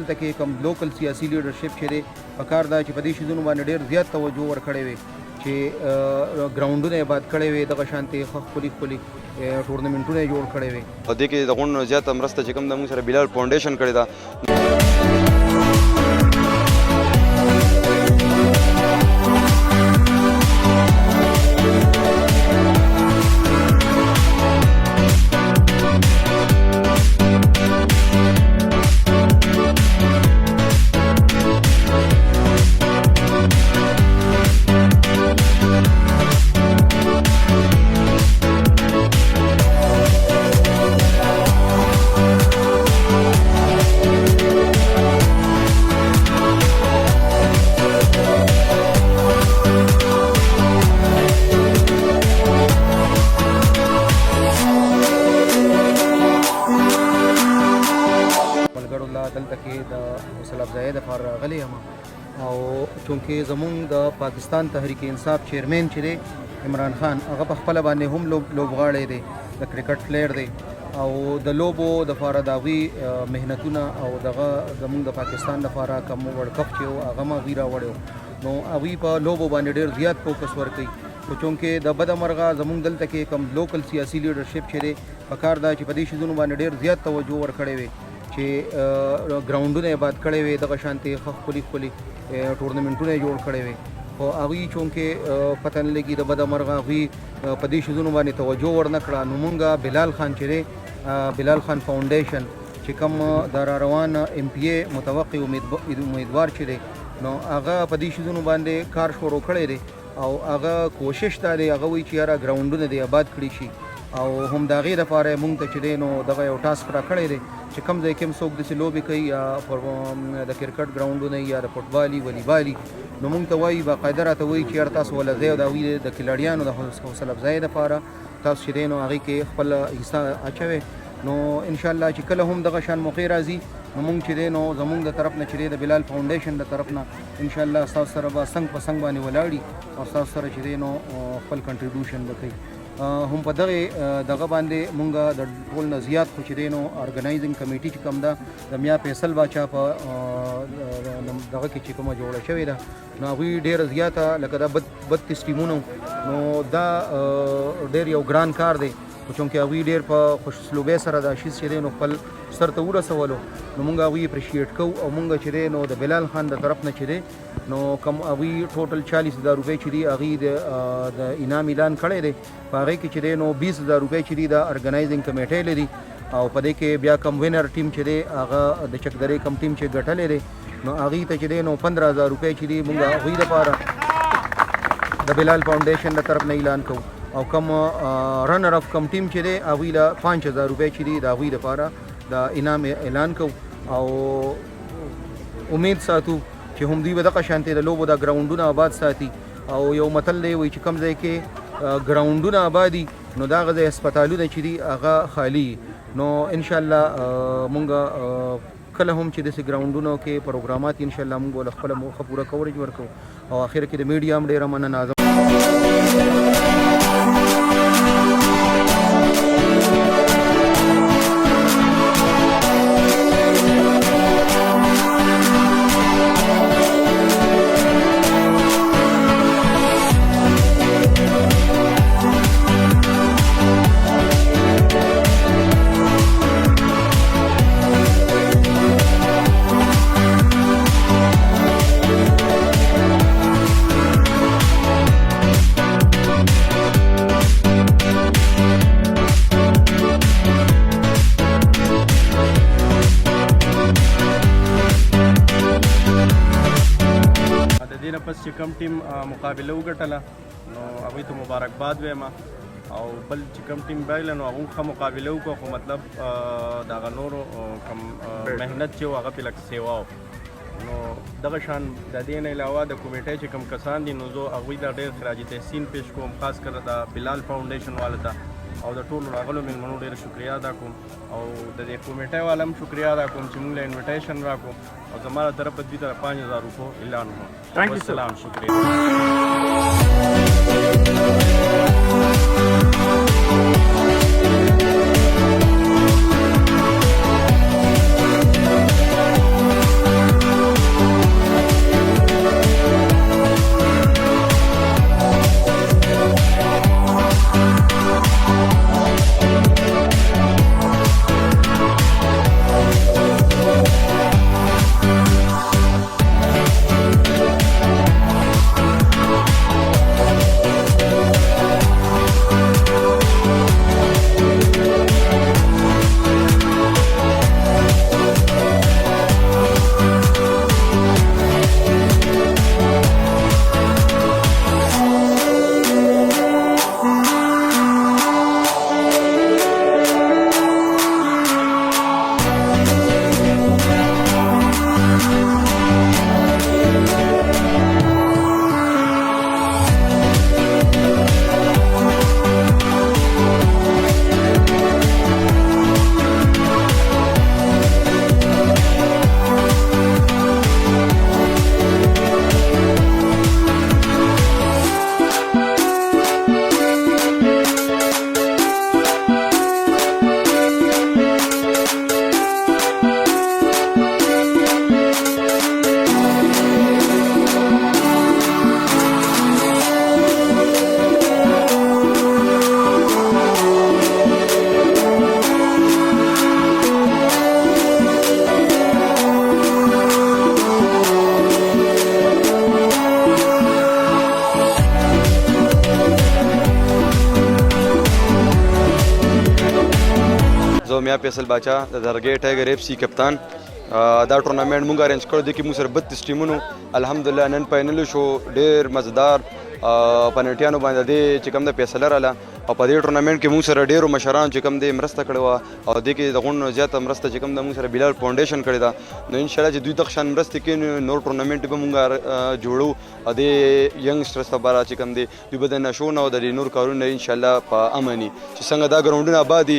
دلته کې کوم لوکل سیاسي لیډرشپ چې دی پکار دا چې په دې شیزونو باندې ډېر زیات توجه ورکړی وي چې ګراوندونه یې باد کړی وي دغه شانتې ښه ښکلي ټورنمنټونه یې جوړ کړی وي. په دې کې د غونډو زیاته مرسته چې کوم د موږ سره بلال فاونډیشن کړې ده. دلته کې د حوصله افزایۍ دپاره راغلی یم او چونکې زمونږ د پاکستان تحریک انصاف چیرمین چې دی عمران خان هغه په خپله باندې هم لوبغاړی دی د کرکټ پلیر دی او د لوبو دپاره د هغوی محنتونه او دغه زمونږ د پاکستان دپاره کوم ورلډ کپ چې و هغه هم هغوی راوړی نو هغوی په لوبو باندې ډېر زیات فوکس ورکوي خو چونکې د بده مرغه زمونږ دلته کې کوم لوکل سیاسي لیډرشپ چې دی پکار دا چې په دې شیزونو باندې ډېر زیات توجه ورکړی وي چې ګراوندونه یې باد کړی وي دغه شانتې ښه ښکلي ټورنمنټونه یې جوړ کړی وي خو هغوی چونکې پته نه لګي د بده مرغه هغوی په دې شیزونو باندې توجه ورنه کړه نو مونږ بلال خان چې دی بلال خان فاونډیشن چې کوم د را روان ایم پی اے متوقع امیدوار چې دی نو هغه په دې شیزونو باندې کار شروع کړی دی او هغه کوشش دا دی هغه وایي چې یاره ګراوندونه دې آباد کړي شي او هم د هغې دپاره یې مونږ ته چې دی نو دغه یو ټاسک را کړی دی چې کوم ځای کې هم څوک داسې لوبې کوي یا د کرکټ ګراوندونه یا د فټبالي ولیبالي نو مونږ ته وایي باقاعده راته وایي چې یاره تاسو وله ځای د هغوی د کلاړیانو د حوصله افزایۍ دپاره تاسو چې دی نو هغې کې خپل حصه اچوئ نو انشاءالله چې کله هم دغه شان موقع راځي نو مونږ چې دی نو زمونږ د طرف نه چې دی د بلال فاونډیشن د طرف نه انشاءالله ستاسو سره به څنګ په څنګ باندې ولاړي او ستاسو سره چې دی نو خپل کنټریبیوشن به کوي هم په دغه باندې مونږ د ټول نه زیات خو چې دی نو ارګنایزینګ کمیټي چې کوم ده د میا فیصل باچا په دغه کې چې کومه جوړه شوې ده نو هغوی ډېره زیاته لکه دا 32 ټیمونه نو دا ډېر یو ګران کار دی خو چونکې هغوی ډېر په خوشسلوبۍ سره دا شیز چې دی نو خپل سر ته ورسولو نو مونږ هغوی اپریشیټ کوو او مونږ چې دی نو د بلال خان د طرف نه چې دی نو کوم هغوی ټوټل 40,000 روپۍ چې دي هغوی د انعام اعلان کړی دی په هغې کې چې دی نو 20,000 روپۍ چې دي د ارګنایزینګ کمیټۍ لري او په دې کې بیا کم وینر ټیم چې دی هغه د چکدرې کم ټیم چې ګټلی دی نو هغوی ته چې دی نو 15,000 روپۍ چې دي مونږ هغوی دپاره د بلال فاونډیشن د طرف نه اعلان کوو او کم رنر اف کم ټیم چې دی هغوی له 5,000 روپۍ چې دي د هغوی دپاره د انعام اعلان کوو او امید ساتو چې هم دوی به دغه شانتې د لوبو د ګراوندونه آباد ساتي او یو متل دی وایي چې کوم ځای کې ګراوندونه آبادي نو د هغه ځای هسپتالونه چې دي هغه خالي نو انشاءالله مونږ کله هم چې داسې ګراوندونو کې پروګرامات انشاءالله مونږ به له خپله موخه پوره کوریج ورکوو او اخر کې د میډیا هم ډېره مننه پس چې کم ټیم مقابله وګټله نو هغوی ته مبارکباد وایم او بل چې کم ټیم بایله نو هغوی ښه مقابله وکړه خو مطلب د هغه نورو کم محنت چې و هغه پې لږ سیوا و نو دغه شان د دې نه علاوه د کمیټۍ چې کم کسان دي نو زه هغوی ته ډېر خراج تحسین پیش کوم خاص کر د بلال فاونډیشن والو ته او د ټولو راغلو مېلمنو ډېر شکریا ادا کوم او د دې کمیټۍ والا هم شکریا ادا کوم چې موږ له انویټیشن راکړو او زما له طرفه دوی ته 5,000 روپو اعلان وکړو والسلام شکریہ زه میا فیصل باچا د درګې ټایګر اف سی کپتان دا ټورنمنټ مونږ ارینج کړو د کې مونږ سره 32 ټیمونو الحمدلله نن فائنل شو ډېر مزدار پنلټیانو باندې د چې کوم د فیصله رااله او په دې ټورنمنټ کې مونږ سره ډېرو مشران چې کوم د مرسته کړې وه او دې کې د غونډو زیاته مرسته چې کوم د مونږ سره بلال فاونډیشن کړې ده نو انشاءالله چې دوی دغه شان مرستې کوي نور ټورنمنټ به مونږ جوړو او د ینګسټرز لپاره چې کوم دی دوی به د نشو نه او د نور کارونه انشاءالله په امني چې څنګه دا ګراوندونه آباد دي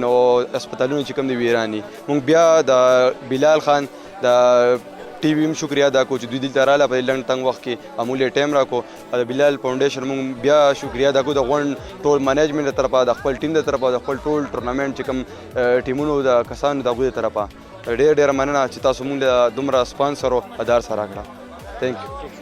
نو هسپتالونه چې کوم دي ویراني مونږ بیا د بلال خان د ټي وي هم شکریا ادا کوو چې دوی دلته راغله په لنډ تنګ وخت کې معمولی ټایم راکړو د بلال فاونډیشن موږ بیا شکریا ادا کوو د غونډ ټول منیجمنټ د طرفه د خپل ټیم د طرفه د خپل ټول ټورنمنټ چې کوم ټیمونو د کسانو د هغوی د طرفه ډېر ډېره مننه چې تاسو موږ له دومره سپانسر او ادار سره راکړه. تھینک یو.